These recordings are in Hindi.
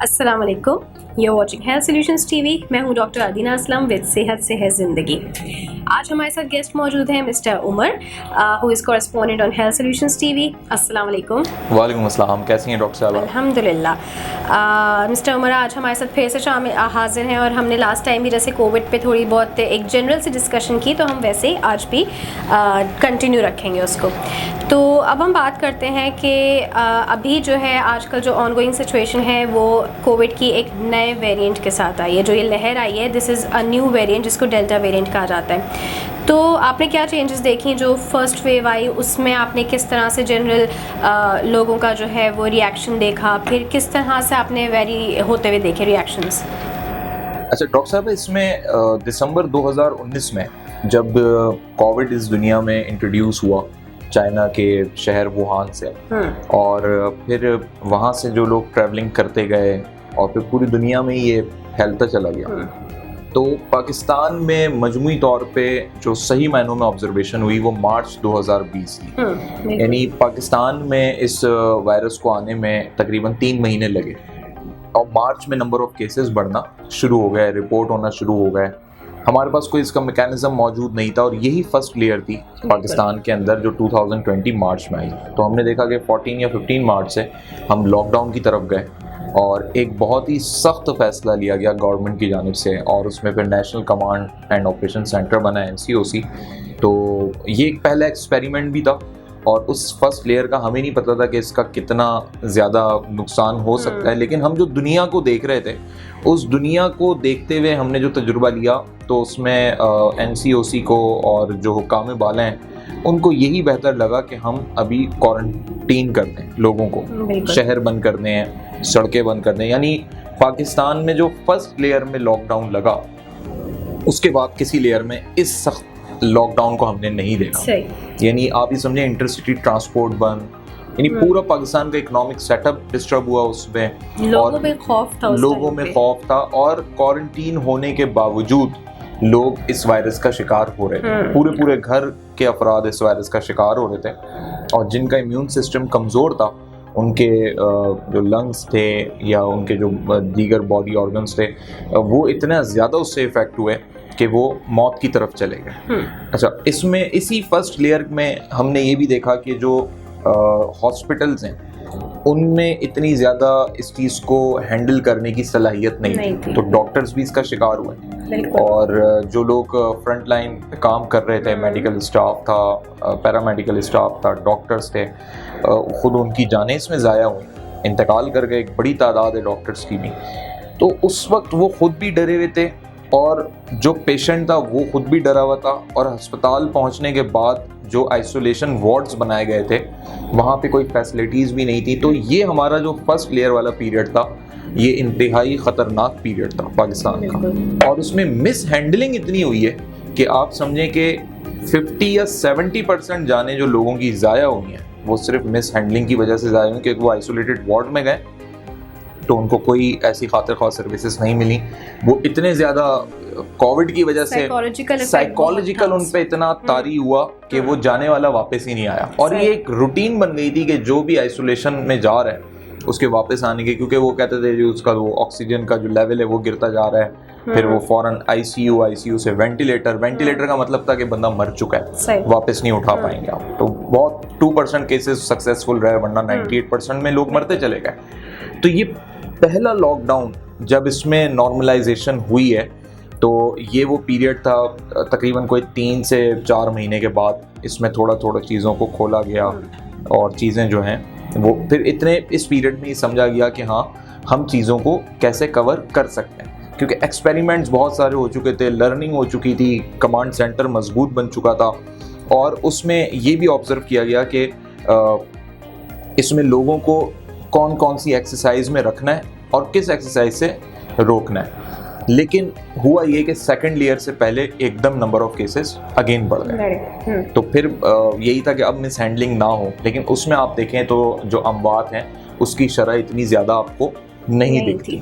अस्सलाम वालेकुम। You watching health solutions TV. मैं हूं डॉक्टर अदीना असलम विद सेहत से है ज़िंदगी। आज हमारे साथ गेस्ट मौजूद हैं mister Umar, who is correspondent on health solutions TV. अस्सलाम वालेकुम। वालेकुम अस्सलाम, कैसी हैं डॉक्टर साहब? अल्हम्दुलिल्लाह। मिस्टर उमर आज हमारे साथ फिर से हाजिर हैं और हमने लास्ट टाइम भी जैसे कोविड पे थोड़ी बहुत एक जनरल सी डिस्कशन की, तो हम वैसे ही आज भी कंटिन्यू रखेंगे उसको। तो अब हम बात करते हैं कि अभी जो है आजकल जो ऑनगोइंग सिचुएशन है वो कोविड की एक नए वेरिएंट के साथ आई है। जो ये लहर आई है, this is a new variant जिसको डेल्टा वेरिएंट कहा जाता है। तो आपने क्या चेंजेस देखी जो फर्स्ट वेव आई, उसमें आपने किस तरह से जनरल लोगों का जो है वो रिएक्शन देखा, फिर किस तरह से आपने वेरी होते हुए देखे रिएक्शंस? अच्छा डॉक्टर साहब, इसमें दिसंबर 2019 में जब कोविड इस दुनिया में इंट्रोड्यूस हुआ चाइना के शहर वुहान से, और फिर वहाँ से जो लोग ट्रैवलिंग करते गए और फिर पूरी दुनिया में ये फैलता चला गया, तो पाकिस्तान में मजमूई तौर पे जो सही मायनों में ऑब्जर्वेशन हुई वो मार्च 2020 की। यानी पाकिस्तान में इस वायरस को आने में तकरीबन 3 महीने लगे और मार्च में नंबर ऑफ केसेस बढ़ना शुरू हो गए, रिपोर्ट होना शुरू हो गए। हमारे पास कोई इसका मैकेनिज्म मौजूद नहीं था और यही फर्स्ट लेयर थी पाकिस्तान के अंदर जो 2020 मार्च में आई। तो हमने देखा कि 14 या 15 मार्च से हम लॉकडाउन की तरफ गए और एक बहुत ही सख्त फैसला लिया गया गवर्नमेंट की जानिब से, और उसमें फिर national command and operation centre बना NCOC। तो ये एक पहला एक्सपेरिमेंट भी था और उस फर्स्ट लेयर का हमें नहीं पता था कि इसका कितना ज़्यादा नुकसान हो सकता है, लेकिन हम जो दुनिया को देख रहे थे उस दुनिया को देखते हुए हमने जो तजुर्बा लिया तो उसमें NCOC को और जो हुकाम बाला हैं उनको यही बेहतर लगा कि हम अभी क्वारंटीन कर दें लोगों को, शहर बंद कर दें, सड़कें बंद कर दें। यानी पाकिस्तान में जो फर्स्ट लेयर में लॉकडाउन लगा उसके बाद किसी लेयर में इस सख्त लॉकडाउन को हमने नहीं देखा। यानी आप ये समझे इंटरसिटी ट्रांसपोर्ट बंद, यानी पूरा पाकिस्तान का इकोनॉमिक सेटअप डिस्टर्ब हुआ उसमें, लोगों में खौफ था और क्वारंटीन होने के बावजूद लोग इस वायरस का शिकार हो रहे थे। पूरे घर के अफराद इस वायरस का शिकार हो रहे थे और जिनका इम्यून सिस्टम कमज़ोर था उनके जो लंग्स थे या उनके जो दीगर बॉडी ऑर्गन्स थे वो इतना ज़्यादा उससे इफ़ेक्ट हुए कि वो मौत की तरफ चले गए। अच्छा, इसमें इसी फर्स्ट लेयर में हमने ये भी देखा कि जो हॉस्पिटल्स हैं उनमें इतनी ज़्यादा इस चीज़ को हैंडल करने की सलाहियत नहीं थी, तो डॉक्टर्स भी इसका शिकार हुए और जो लोग फ्रंट लाइन पे काम कर रहे थे, मेडिकल स्टाफ था, पैरामेडिकल स्टाफ था, डॉक्टर्स थे, खुद उनकी जानें इसमें ज़ाया हुई, इंतकाल कर गए। एक बड़ी तादाद है डॉक्टर्स की भी। तो उस वक्त वो खुद भी डरे हुए थे और जो पेशेंट था वो खुद भी डरा हुआ था, और अस्पताल पहुंचने के बाद जो आइसोलेशन वार्ड्स बनाए गए थे वहाँ पे कोई फैसिलिटीज़ भी नहीं थी। तो ये हमारा जो फर्स्ट लेयर वाला पीरियड था ये इंतहाई ख़तरनाक पीरियड था पाकिस्तान का, और उसमें मिस हैंडलिंग इतनी हुई है कि आप समझें कि 50 या 70% जाने जो लोगों की ज़ाया हुई हैं वो सिर्फ मिस हैंडलिंग की वजह से ज़ाया हुई, क्योंकि वो आइसोलेटेड वार्ड में गए तो उनको कोई ऐसी खातिर ख़ास सर्विसेज नहीं मिली। वो इतने ज़्यादा कोविड की वजह से साइकोलॉजिकल उन पे इतना तारी हुआ कि वो जाने वाला वापस ही नहीं आया। और ये एक रूटीन बन गई थी कि जो भी आइसोलेशन में जा रहा है उसके वापस आने के, क्योंकि वो कहते थे जो उसका वो ऑक्सीजन का जो लेवल है वो गिरता जा रहा है, फिर वो फौरन ICU से वेंटिलेटर का मतलब था कि बंदा मर चुका है, वापस नहीं उठा पाएंगे आप। तो बहुत 2% केसेस सक्सेसफुल रहे, वरना 98% में लोग मरते चले गए। तो ये पहला लॉकडाउन जब इसमें नॉर्मलाइजेशन हुई है तो ये वो पीरियड था तकरीबन कोई 3 से 4 महीने के बाद इसमें थोड़ा चीज़ों को खोला गया और चीज़ें जो हैं वो फिर इतने इस पीरियड में ही समझा गया कि हाँ हम चीज़ों को कैसे कवर कर सकते हैं, क्योंकि एक्सपेरिमेंट्स बहुत सारे हो चुके थे, लर्निंग हो चुकी थी, कमांड सेंटर मजबूत बन चुका था, और उसमें ये भी ऑब्जर्व किया गया कि इसमें लोगों को कौन कौन सी एक्सरसाइज में रखना है और किस एक्सरसाइज से रोकना है। लेकिन हुआ ये कि सेकंड लेयर से पहले एकदम नंबर ऑफ केसेस अगेन बढ़ गए। तो फिर यही था कि अब मिस हैंडलिंग ना हो, लेकिन उसमें आप देखें तो जो अमवात हैं उसकी शरह इतनी ज़्यादा आपको नहीं दिखती।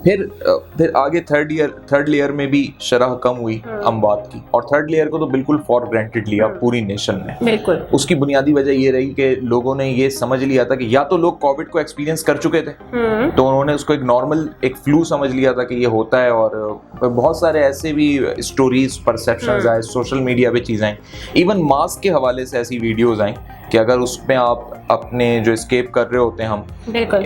फिर आगे थर्ड लेयर में भी शरह कम हुई अमवात की, और थर्ड लेयर को तो बिल्कुल फॉर ग्रांटेड लिया पूरी नेशन ने। बिल्कुल। उसकी बुनियादी वजह ये रही कि लोगों ने ये समझ लिया था कि या तो लोग कोविड को एक्सपीरियंस कर चुके थे, तो उन्होंने उसको एक नॉर्मल एक फ्लू समझ लिया था कि ये होता है, और बहुत सारे ऐसे भी स्टोरीज परसेप्शंस आए, सोशल मीडिया पे चीज़ें आई, इवन मास्क के हवाले से ऐसी वीडियोज आई कि अगर उसमें आप अपने जो एस्केप कर रहे होते हैं हम,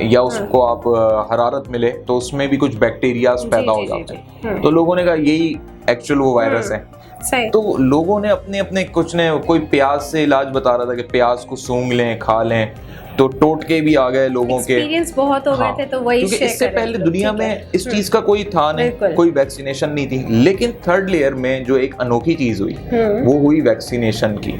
या उसको आप हरारत मिले तो उसमें भी कुछ बैक्टीरिया पैदा हो जाते हैं, तो लोगों ने कहा यही एक्चुअल वो वायरस है। तो लोगों ने अपने अपने कुछ ने, कोई प्याज से इलाज बता रहा था कि प्याज को सूंघ लें, खा लें, तो टोटके भी आ गए लोगों के, एक्सपीरियंस बहुत हो गए थे, तो वही क्योंकि इससे पहले दुनिया में इस चीज का कोई था नहीं, कोई वैक्सीनेशन नहीं थी। लेकिन थर्ड लेयर में जो एक अनोखी चीज हुई वो हुई वैक्सीनेशन की,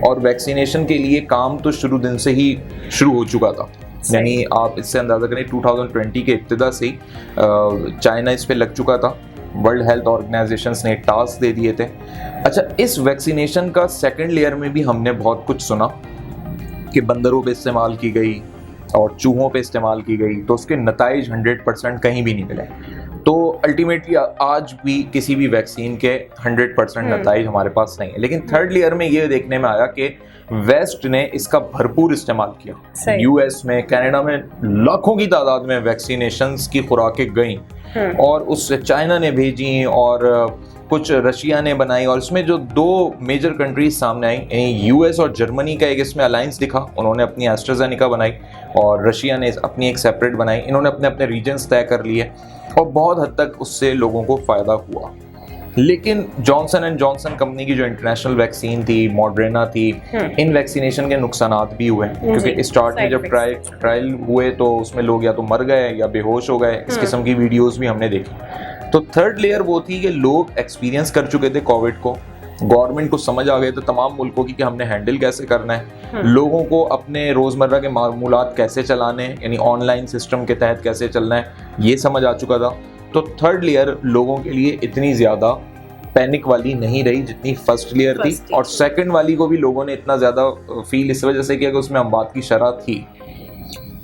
और वैक्सीनेशन के लिए काम तो शुरू दिन से ही शुरू हो चुका था। यानी आप इससे अंदाजा करें 2020 के इब्तिदा से ही चाइना इस पे लग चुका था, वर्ल्ड हेल्थ ऑर्गेनाइजेशन ने टास्क दे दिए थे। अच्छा, इस वैक्सीनेशन का सेकंड लेयर में भी हमने बहुत कुछ सुना कि बंदरों पे इस्तेमाल की गई और चूहों पे इस्तेमाल की गई, तो उसके नताइज 100% कहीं भी नहीं मिले। तो अल्टीमेटली आज भी किसी भी वैक्सीन के 100% नताइज हमारे पास नहीं है। लेकिन थर्ड लेयर में ये देखने में आया कि वेस्ट ने इसका भरपूर इस्तेमाल किया। यूएस में, कनाडा में लाखों की तादाद में वैक्सीनेशंस की खुराकें गई, और उस चाइना ने भेजी और कुछ रशिया ने बनाई, और इसमें जो दो मेजर कंट्रीज सामने आई, यूएस और जर्मनी का एक इसमें अलायंस दिखा, उन्होंने अपनी एस्ट्राजेनेका बनाई और रशिया ने अपनी एक सेपरेट बनाई। इन्होंने अपने अपने रीजन्स तय कर लिए और बहुत हद तक उससे लोगों को फ़ायदा हुआ। लेकिन जॉनसन एंड जॉनसन कंपनी की जो इंटरनेशनल वैक्सीन थी, मॉडर्ना थी, इन वैक्सीनेशन के नुकसानात भी हुए, क्योंकि स्टार्ट में जब ट्रायल हुए तो उसमें लोग या तो मर गए या बेहोश हो गए। इस किस्म की वीडियोज़ भी हमने देखी। तो थर्ड लेयर वो थी कि लोग एक्सपीरियंस कर चुके थे कोविड को, गवर्नमेंट को समझ आ गए थे तमाम मुल्कों की कि हमने हैंडल कैसे करना है, लोगों को अपने रोज़मर्रा के मामूलात कैसे चलाने हैं, यानी ऑनलाइन सिस्टम के तहत कैसे चलना है, ये समझ आ चुका था। तो थर्ड लेयर लोगों के लिए इतनी ज़्यादा पैनिक वाली नहीं रही जितनी फर्स्ट लेयर थी, और सेकंड वाली को भी लोगों ने इतना ज़्यादा फील इस वजह से किया कि उसमें अमवात की शरह थी।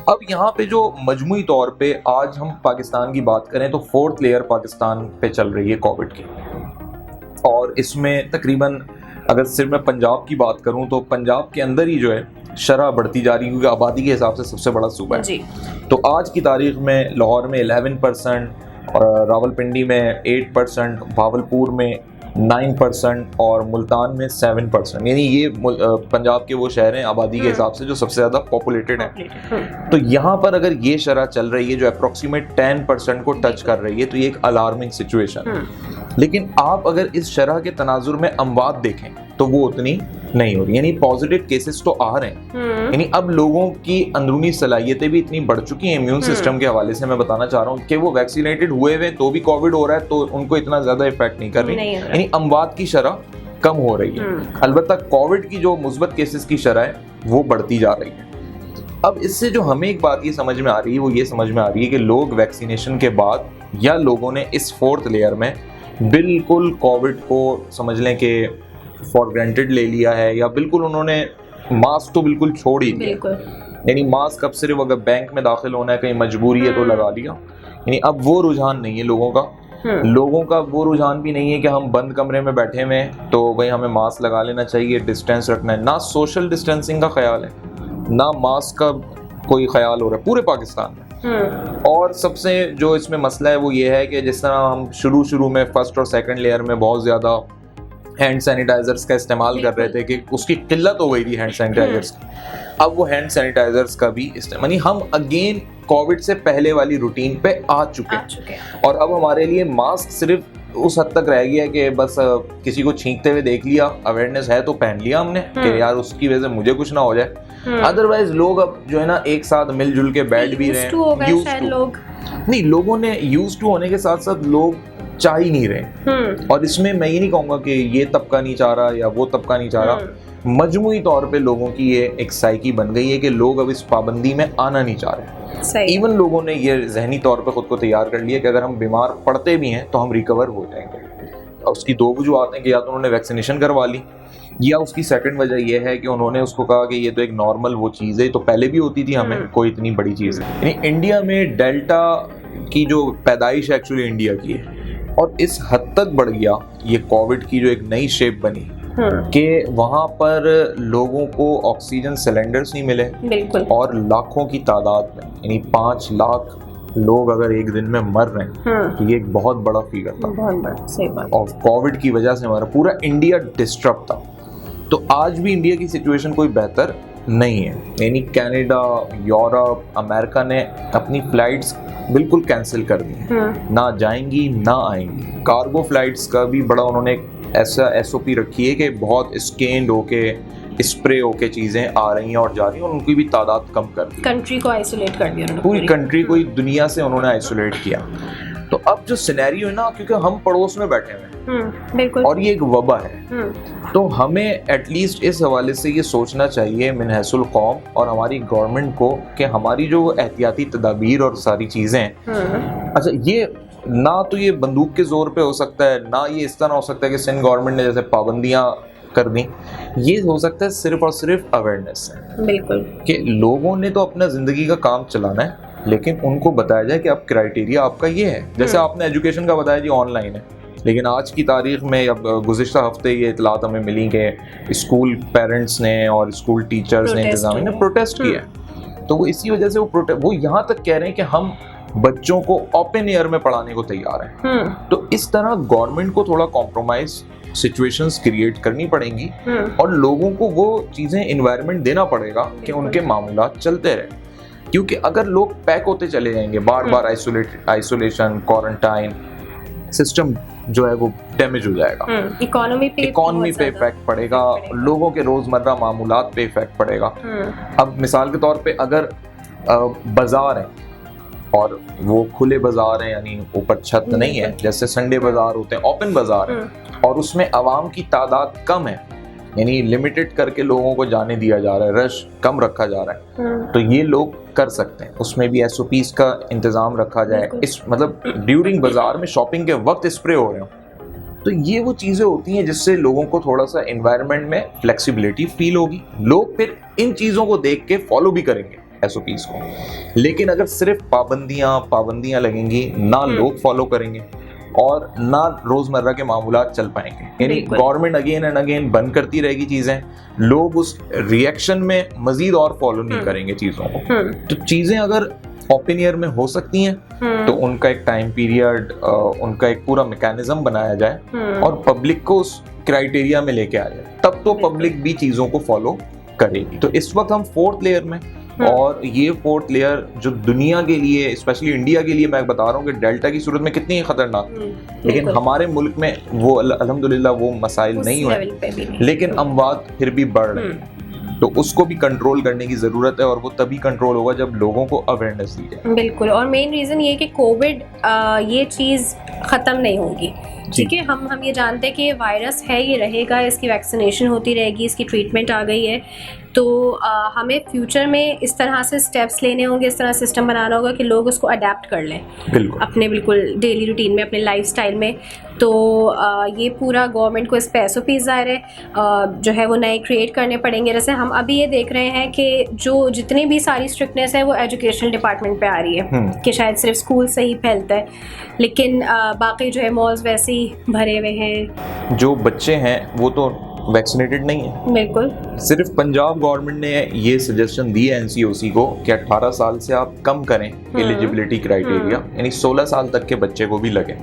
अब यहाँ पे जो मजमूई तौर पे आज हम पाकिस्तान की बात करें तो फोर्थ लेयर पाकिस्तान पे चल रही है कोविड की, और इसमें तकरीबन अगर सिर्फ मैं पंजाब की बात करूं तो पंजाब के अंदर ही जो है शरह बढ़ती जा रही है, क्योंकि आबादी के हिसाब से सबसे बड़ा सूबा है। तो आज की तारीख में लाहौर में 11%, और रावलपिंडी में 8%, भावलपुर में 9% और मुल्तान में 7%, यानी ये पंजाब के वो शहर हैं आबादी के हिसाब से जो सबसे ज़्यादा पॉपुलेटेड हैं। तो यहाँ पर अगर ये शरह चल रही है जो अप्रॉक्सीमेट 10% को टच कर रही है, तो ये एक अलार्मिंग सिचुएशन है। लेकिन आप अगर इस शरह के तनाजुर में अमवात देखें तो वो उतनी नहीं हो रही, यानी पॉजिटिव केसेस तो आ रहे हैं, यानी अब लोगों की अंदरूनी सलाहियतें भी इतनी बढ़ चुकी हैं इम्यून सिस्टम के हवाले से। मैं बताना चाह रहा हूँ कि वो वैक्सीनेटेड हुए हुए तो भी कोविड हो रहा है, तो उनको इतना ज्यादा इफेक्ट नहीं कर रही, यानी अमवात की शरह कम हो रही है। अलबत्ता कोविड की जो मुस्बत केसेस की शरह है वो बढ़ती जा रही है। अब इससे जो हमें एक बात ये समझ में आ रही है वो ये समझ में आ रही है कि लोग वैक्सीनेशन के बाद, या लोगों ने इस फोर्थ लेयर में बिल्कुल कोविड को समझ लें कि फॉर ग्रांटेड ले लिया है, या बिल्कुल उन्होंने मास्क तो बिल्कुल छोड़ ही दिया, यानी मास्क अब सिर्फ अगर बैंक में दाखिल होना है, कहीं मजबूरी है तो लगा लिया। यानी अब वो रुझान नहीं है लोगों का वो रुझान भी नहीं है कि हम बंद कमरे में बैठे हुए हैं तो भाई हमें मास्क लगा लेना चाहिए, डिस्टेंस रखना है। ना सोशल डिस्टेंसिंग का ख्याल है, ना मास्क का कोई ख्याल हो रहा है पूरे पाकिस्तान में। और सबसे जो इसमें मसला है वो ये है कि जिस तरह हम शुरू में फर्स्ट और सेकंड लेयर में बहुत ज़्यादा हैंड सैनिटाइजर्स का इस्तेमाल कर रहे थे कि उसकी किल्लत हो गई थी हैंड सैनिटाइजर्स की, अब वो हैंड सैनिटाइजर्स का भी इस्तेमाल, हम अगेन कोविड से पहले वाली रूटीन पे आ चुके हैं। और अब हमारे लिए मास्क सिर्फ उस हद तक रह गया कि बस किसी को छींकते हुए देख लिया, अवेयरनेस है तो पहन लिया हमने कि यार उसकी वजह से मुझे कुछ ना हो जाए। अदरवाइज लोग अब जो है ना एक साथ मिलजुल के बैठ भी रहे हैं, लोगों ने यूज टू होने के साथ साथ लोग चाह ही नहीं रहे। और इसमें मैं ये नहीं कहूँगा कि ये तबका नहीं चाह रहा या वो तबका नहीं चाह रहा, मजमूई तौर पे लोगों की ये एक साइकी बन गई है कि लोग अब इस पाबंदी में आना नहीं चाह रहे। इवन लोगों ने ये जहनी तौर पे खुद को तैयार कर लिया कि अगर हम बीमार पड़ते भी हैं तो हम रिकवर हो जाएंगे। उसकी दो वजूहत हैं कि या तो उन्होंने वैक्सीनेशन करवा ली, या उसकी सेकंड वजह यह है कि उन्होंने उसको कहा कि ये तो एक नॉर्मल वो चीज़ है, तो पहले भी होती थी, हमें कोई इतनी बड़ी चीज़ है। यानी इंडिया में डेल्टा की जो पैदाइश एक्चुअली इंडिया की है, और इस हद तक बढ़ गया ये कोविड की जो एक नई शेप बनी कि वहाँ पर लोगों को ऑक्सीजन सिलेंडर्स नहीं मिले, बिल्कुल, और लाखों की तादाद में, यानी 5 लाख लोग अगर एक दिन में मर रहे हैं तो ये एक बहुत बड़ा फिगर था, बहुत बड़ा, सही बात। और कोविड की वजह से हमारा पूरा इंडिया डिस्टर्ब था। तो आज भी इंडिया की सिचुएशन कोई बेहतर नहीं है, यानी कनाडा, यूरोप, अमेरिका ने अपनी फ्लाइट्स बिल्कुल कैंसिल कर दी हैं, ना जाएंगी ना आएंगी। कार्गो फ्लाइट्स का भी बड़ा उन्होंने ऐसा एसओपी रखी है कि बहुत स्कैंड होके, स्प्रे होके चीज़ें आ रही हैं और जा रही हैं, और उनकी भी तादाद कम कर दी, कंट्री को आइसोलेट कर दिया उन्होंने, पूरी कंट्री को दुनिया से उन्होंने आइसोलेट किया। तो अब जो सिनेरियो है ना, क्योंकि हम पड़ोस में बैठे हुए हैं बिल्कुल, और ये एक वबा है, तो हमें एटलीस्ट इस हवाले से ये सोचना चाहिए मिनहसुल कौम और हमारी गवर्नमेंट को कि हमारी जो एहतियाती तदाबीर और सारी चीज़ें हैं, अच्छा ये ना तो ये बंदूक के जोर पे हो सकता है, ना ये इस तरह हो सकता है कि सिंध गवर्नमेंट ने जैसे पाबंदियां कर दी, ये हो सकता है सिर्फ और सिर्फ अवेयरनेस है, बिल्कुल, कि लोगों ने तो अपना जिंदगी का काम चलाना है, लेकिन उनको बताया जाए कि अब क्राइटेरिया आपका ये है। जैसे आपने एजुकेशन का बताया जी ऑनलाइन है, लेकिन आज की तारीख में अब गुज़िश्ता हफ्ते ये इतलात हमें मिली कि स्कूल पेरेंट्स ने और स्कूल टीचर्स ने, इंतज़ामिया ने प्रोटेस्ट किया, तो वो इसी वजह से वो यहाँ तक कह रहे हैं कि हम बच्चों को ओपन एयर में पढ़ाने को तैयार हैं। तो इस तरह गवर्नमेंट को थोड़ा कॉम्प्रोमाइज सिचुएशंस क्रिएट करनी पड़ेंगी, और लोगों को वो चीज़ें इन्वायरमेंट देना पड़ेगा कि उनके मामलात चलते रहे, क्योंकि अगर लोग पैक होते चले जाएंगे बार बार, आइसोलेशन, क्वारंटाइन, सिस्टम जो है वो डैमेज हो जाएगा, इकोनॉमी पे इफेक्ट पड़ेगा, लोगों के रोजमर्रा मामूलात पे इफेक्ट पड़ेगा। अब मिसाल के तौर पे अगर बाजार है और वो खुले बाजार हैं, यानी ऊपर छत नहीं है, जैसे संडे बाजार होते हैं, ओपन बाजार है, और उसमें आवाम की तादाद कम है, यानी लिमिटेड करके लोगों को जाने दिया जा रहा है, रश कम रखा जा रहा है, तो ये लोग कर सकते हैं, उसमें भी एसओपीज का इंतजाम रखा जाए, इस मतलब ड्यूरिंग बाजार में शॉपिंग के वक्त स्प्रे हो रहे हो, तो ये वो चीज़ें होती हैं जिससे लोगों को थोड़ा सा एनवायरनमेंट में फ्लेक्सिबिलिटी फील होगी, लोग फिर इन चीज़ों को देख के फॉलो भी करेंगे एसओपीज को। लेकिन अगर सिर्फ पाबंदियां लगेंगी, ना लोग फॉलो करेंगे और ना रोजमर्रा के मामूलात चल पाएंगे, यानी गवर्नमेंट अगेन एंड अगेन बंद करती रहेगी चीजें, लोग उस रिएक्शन में मजीद और फॉलो नहीं करेंगे चीजों को। तो चीजें अगर ओपन एयर में हो सकती हैं तो उनका एक टाइम पीरियड, उनका एक पूरा मैकेनिज्म बनाया जाए और पब्लिक को उस क्राइटेरिया में लेके आ जाए, तब तो पब्लिक भी चीजों को फॉलो करेगी। तो इस वक्त हम 4th लेयर में, और ये 4th लेयर जो दुनिया के लिए, स्पेशली इंडिया के लिए मैं बता रहा हूँ कि डेल्टा की सूरत में कितनी खतरनाक, लेकिन हमारे मुल्क में वो अल्हम्दुलिल्लाह वो मसाइल नहीं हुए, लेकिन अमवात फिर भी बढ़ रहे हैं, तो उसको भी कंट्रोल करने की ज़रूरत है, और वो तभी कंट्रोल होगा जब लोगों को अवेयरनेस दी जाए। बिल्कुल, और मेन रीज़न ये कि कोविड ये चीज़ ख़त्म नहीं होगी, ठीक है, हम ये जानते हैं कि ये वायरस है, ये रहेगा, इसकी वैक्सीनेशन होती रहेगी, इसकी ट्रीटमेंट आ गई है, तो हमें फ्यूचर में इस तरह से स्टेप्स लेने होंगे, इस तरह सिस्टम बनाना होगा कि लोग उसको अडेप्ट कर लें अपने बिल्कुल डेली रूटीन में, अपने लाइफस्टाइल में। तो ये पूरा गवर्नमेंट को इस पे एसओपीज़ ज़ाहिर है जो है वो नए क्रिएट करने पड़ेंगे। जैसे हम अभी ये देख रहे हैं कि जो जितनी भी सारी स्ट्रिक्टनेस है वो एजुकेशनल डिपार्टमेंट पे आ रही है कि शायद सिर्फ स्कूल से ही फैलता है, लेकिन बाकी जो है मॉल्स वैसे ही भरे हुए हैं, जो बच्चे हैं वो तो वैक्सीनेटेड नहीं है। बिल्कुल, सिर्फ पंजाब गवर्नमेंट ने ये सजेशन दी है एनसीओसी को कि 18 साल से आप कम करें एलिजिबिलिटी क्राइटेरिया, यानी 16 साल तक के बच्चे को भी लगे।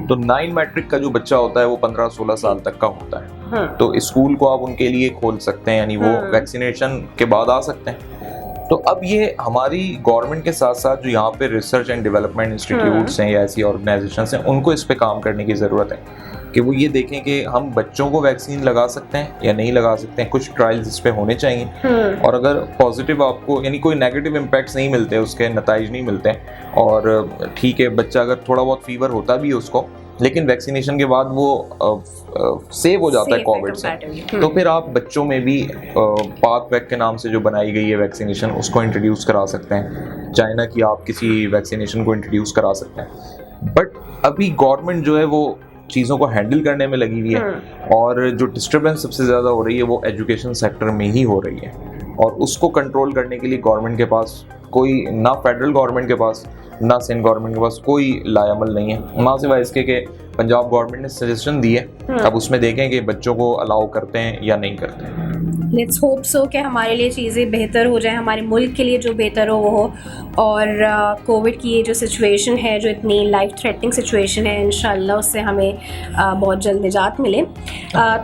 तो 9 मैट्रिक का जो बच्चा होता है वो 15-16 साल तक का होता है, तो स्कूल को आप उनके लिए खोल सकते हैं, यानी वो वैक्सीनेशन के बाद आ सकते हैं। तो अब ये हमारी गवर्नमेंट के साथ साथ जो यहाँ पे रिसर्च एंड डेवलपमेंट इंस्टीट्यूट्स हैं या ऐसी ऑर्गेनाइजेशंस हैं, उनको इस पे काम करने की ज़रूरत है कि वो ये देखें कि हम बच्चों को वैक्सीन लगा सकते हैं या नहीं लगा सकते हैं, कुछ ट्रायल्स इस पे होने चाहिए, और अगर पॉजिटिव आपको, यानी कोई नेगेटिव इम्पैक्ट्स नहीं मिलते, उसके नताइज नहीं मिलते हैं, और ठीक है बच्चा अगर थोड़ा बहुत फीवर होता भी है उसको, लेकिन वैक्सीनेशन के बाद वो सेव हो जाता है कोविड से, तो फिर आप बच्चों में भी पाक वैक के नाम से जो बनाई गई है वैक्सीनेशन, उसको इंट्रोड्यूस करा सकते हैं। चाइना की आप किसी वैक्सीनेशन को इंट्रोड्यूस करा सकते हैं, बट अभी गवर्नमेंट जो है वो चीज़ों को हैंडल करने में लगी हुई है, और जो डिस्टर्बेंस सबसे ज़्यादा हो रही है वो एजुकेशन सेक्टर में ही हो रही है, और उसको कंट्रोल करने के लिए गवर्नमेंट के पास कोई, ना फेडरल गवर्नमेंट के पास ना सिंध गवर्नमेंट के पास कोई लायामल नहीं है, ना सिवाय इसके कि पंजाब गवर्नमेंट ने सजेशन दी है। अब उसमें देखें कि बच्चों को अलाउ करते हैं या नहीं करते हैं। लेट्स होप सो कि हमारे लिए चीज़ें बेहतर हो जाए, हमारे मुल्क के लिए जो बेहतर हो वो हो, और कोविड की ये जो सिचुएशन है, जो इतनी लाइफ थ्रेटनिंग सिचुएशन है, इंशाल्लाह उससे हमें बहुत जल्द निजात मिले।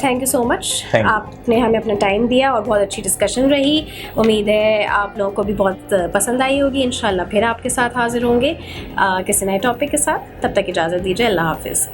थैंक यू सो मच, आपने हमें अपना टाइम दिया और बहुत अच्छी डिस्कशन रही। उम्मीद है आप लोगों को भी बहुत पसंद आई होगी। इंशाल्लाह फिर आपके साथ हाजिर होंगे किसी नए टॉपिक के साथ। तब तक इजाज़त दीजिए, अल्लाह हाफिज़।